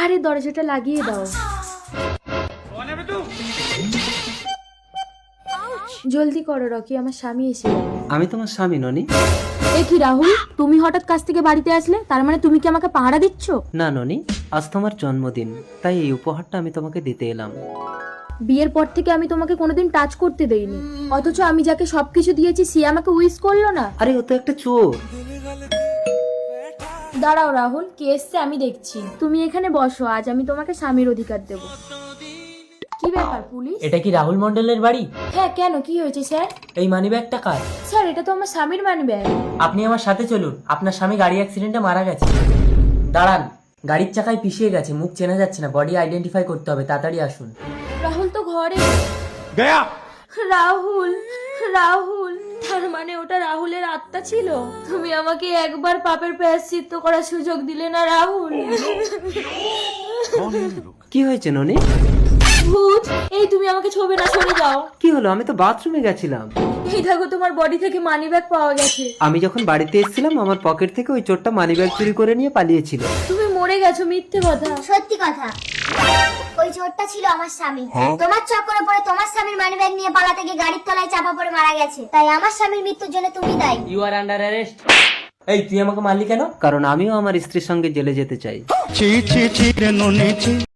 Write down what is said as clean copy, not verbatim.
আরে দরজাটা লাগিয়ে দাও। জলদি করো রকি, আমার স্বামী এসে যাবে। আমি তোমার স্বামী ননি। এ কি রাহুল, তুমি হঠাৎ কাজ থেকে বাড়িতে আসলে? তার মানে তুমি কি আমাকে পাহারা দিচ্ছ? না ননি, আজ তোমার জন্মদিন, তাই এই উপহারটা আমি তোমাকে দিতে এলাম। বিয়ের পর থেকে আমি তোমাকে কোনোদিন টাচ করতে দেইনি, অথচ আমি যাকে সবকিছু দিয়েছি সে আমাকে উইশ করলো না। আরে ও তো একটা চোর। দাঁড়াও রাহুল, কে এসছে আমি দেখছি। তুমি এখানে বসো, আজ আমি তোমাকে স্বামীর অধিকার দেব। কি ব্যাপার পুলিশ? এটা কি রাহুল মন্ডলের বাড়ি? হ্যাঁ, কেন, কি হয়েছে স্যার? এই মানিব্যাগটা কার? স্যার, এটা তো আমার স্বামীর মানিব্যাগ। আপনি আমার সাথে চলুন, আপনার স্বামী গাড়ি অ্যাক্সিডেন্টে মারা গেছে। দাঁড়ান, গাড়ির চাকায় পিষিয়ে গেছে, মুখ চেনা যাচ্ছে না, বডি আইডেন্টিফাই করতে হবে, তাড়াতাড়ি আসুন। রাহুল তো ঘরে গয়া। রাহুল, রাহুল, তার মানে ওটা রাহুলের আত্মা ছিল? তুমি আমাকে একবার পাপের প্রায়শ্চিত্ত করার সুযোগ দিলে না রাহুল। কি হয়েছে ননি? ভূত, এই তুমি আমাকে ছোবে না, সরে যাও। কি হলো? আমি তো বাথরুমে গেছিলাম। এই দেখো, তোমার বডি থেকে মানিব্যাগ পাওয়া গেছে। আমি যখন বাড়িতে এসেছিলাম আমার পকেট থেকে ওই চোরটা মানিব্যাগ চুরি করে নিয়ে পালিয়েছিল। তুমি মরে গেছো, মিথ্যে কথা। সত্যি কথা, ওই চোরটা ছিল আমার স্বামী। তোমার চক্করে পড়ে তোমার স্বামীর মানিব্যাগ নিয়ে পালাতে গিয়ে গাড়ির তলায় চাপা পড়ে মারা গেছে, তাই আমার স্বামীর মৃত্যুর জন্য তুমি দায়ী। You are under arrest. এই তুই আমাকে মারলি কেন? কারণ আমিও আমার স্ত্রীর সঙ্গে জেলে যেতে চাই। ছি ছি ছি রে ননি ছি।